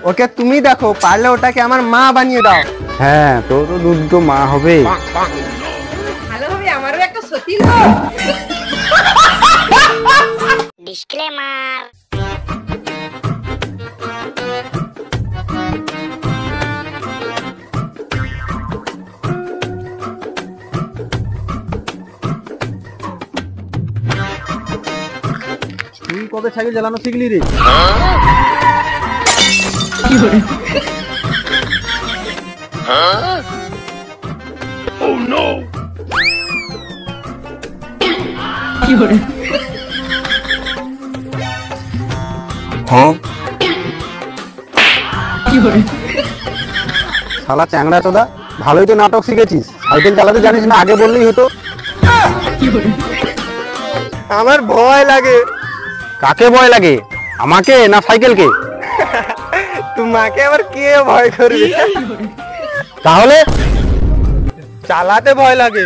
ওকে তুমি দেখো, পারলে ওটাকে আমার মা বানিয়ে দাও। হ্যাঁ, তোর তো দুটো মা হবে। ভালো হবে, আমারও একটা সতীন হবে। ডিসক্লেমার। তুই কবে সাইকেল চালানো শিখলি রে? কি করে? Oh no! কি করে? হ্যাঁ, কি করে? শালা চ্যাংড়া চোদা, ভালোই তো নাটক শিখেছিস। সাইকেল চালাতে জানিস না, আগে বললেই হতো। কি করে? আমার ভয় লাগে। কাকে ভয় লাগে, আমাকে না সাইকেলকে? তোমাকে আবার কে ভয় করবে? তাহলে চালাতে ভয় লাগে।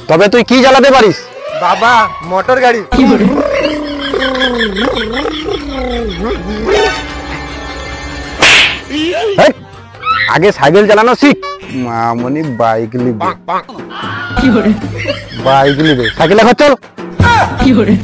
তবে তুই কি চালাতে পারিস? বাবা, মোটর গাড়ি। কি করে? হেই, আগে সাইকেল চালানো শিখ। মামনি বাইক নিবে। কি করে? বাইক নিবে, সাইকেল এখন চল। কি করে?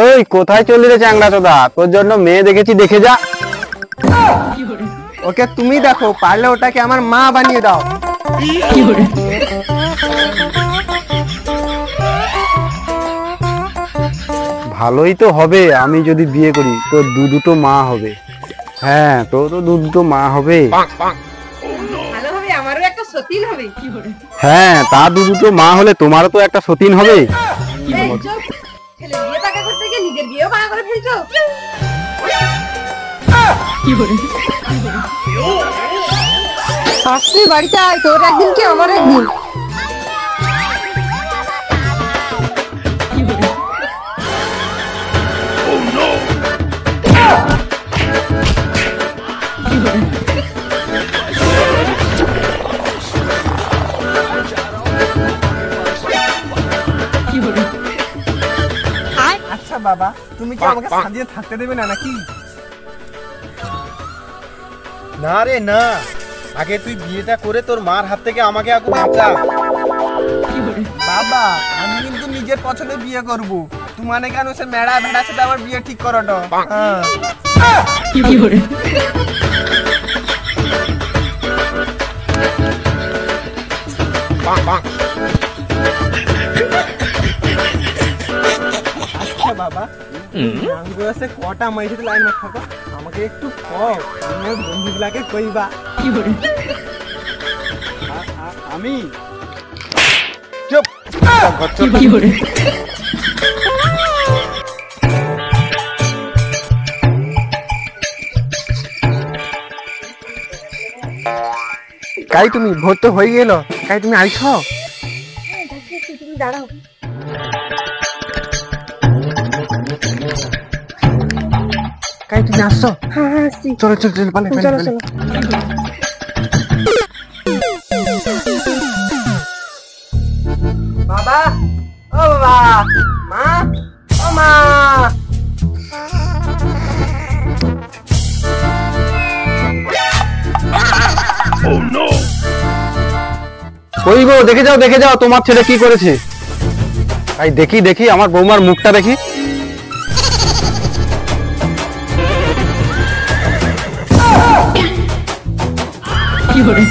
ওই কোথায় চললি রে চ্যাংড়া চোদা? তোর জন্য মেয়ে দেখেছি, দেখে যা। কি করে? ওকে তুমি দেখো, পারলে ওটাকে আমার মা বানিয়ে দাও। কি করে? ভালোই তো হবে, আমি যদি বিয়ে করি তোর দুটো মা হবে। হ্যাঁ, তোর তো দুটো মা হবে। ভালো হবে, আমারও একটা সতীন হবে। কি করে? হ্যাঁ, তা দুটো মা হলে তোমারও তো একটা সতীন হবে। এই চুপ! ছেলে বিয়ে পাকা করতে গিয়ে নিজের বিয়েও পাকা করে ফেলছো। কি করে? আসছি বাড়িতে আয়, তোর একদিন কি আমার একদিন। কি করে? Oh no! কি করে? কি করে? আচ্ছা বাবা, তুমি কি আমাকে সাজিয়ে থাকতে দেবে না নাকি? না রে না, আগে তুই বিয়েটা করে তোর মার হাত থেকে আমাকে আগে বাঁচা। কি করে? বাবা, আমি কিন্তু নিজের পছন্দে বিয়ে করব। তোমানে কেন সে মেড়া ভেড়ার সাথে আমার বিয়ে ঠিক করোটো? হ্যাঁ। কি করে? আচ্ছা বাবা, আমি বয়সে কটা মাইর সাথে লাইন মার থাকো, আমাকে একটু কও, আমার বন্ধুগুলাকে কইবা। কি করে? আমি চুপ। কি করে? কাই তুমি, ভোট তো হয়ে গেল। কাই তুমি আইছো? তুমি দাঁড়াও। কাই তুমি আসছো? হ্যাঁ হ্যাঁ আসছি। চলো চলো চলো, পালে চলো চলো। বাবা, ও বাবা, মা, ও মা। Oh no! কই গো, দেখে যাও দেখে যাও, তোমার ছেলে কি করেছে। তাই দেখি দেখি, আমার বৌমার মুখটা দেখি। কি করে?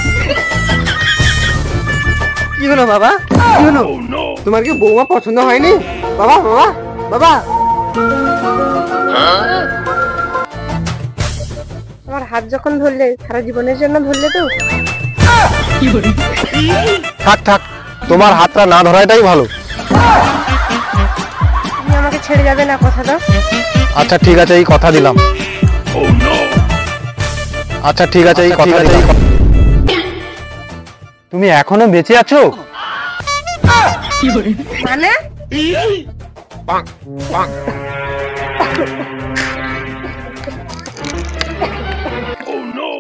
কি হলো বাবা, কি হলো? Oh no! তোমার কি বৌমা পছন্দ হয়নি? বাবা বাবা বাবা, আমার হাত যখন ধরলে, সারা জীবনের জন্য ধরলে তো। কি করে? থাক থাক, তোমার হাতটা না ধরাটাই ভালো। তুমি আমাকে ছেড়ে যাবে না, কথা দাও। আচ্ছা ঠিক আছে, এই কথা দিলাম। Oh no! আচ্ছা ঠিক আছে, এই কথা দিলাম। তুমি এখনো বেঁচে আছো? কি করে? মানে Oh no!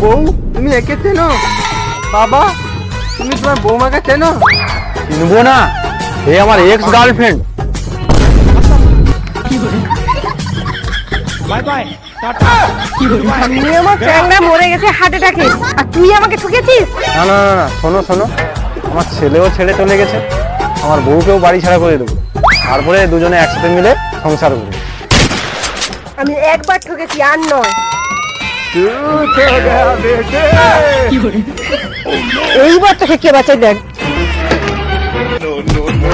বউ তুমি একে চেনো? বাবা তুমি তোমার বৌমাকে চেনো? চিনবো না, এ আমার এক্স গার্লফ্রেন্ড। আমি আমার চ্যাংড়া মরে গেছে হার্ট অ্যাটাকে, আর তুই আমাকে ঠকেছিস। না না না না, শোনো শোনো, আমার ছেলেও ছেড়ে চলে গেছে, আমার বউকেও বাড়ি ছাড়া করে দেবো, তারপরে দুজনে একসাথে মিলে সংসার করবো। আমি একবার ঠকেছি, আর নয়। এইবার তোকে কে বাঁচাই দেখ। No, no, no.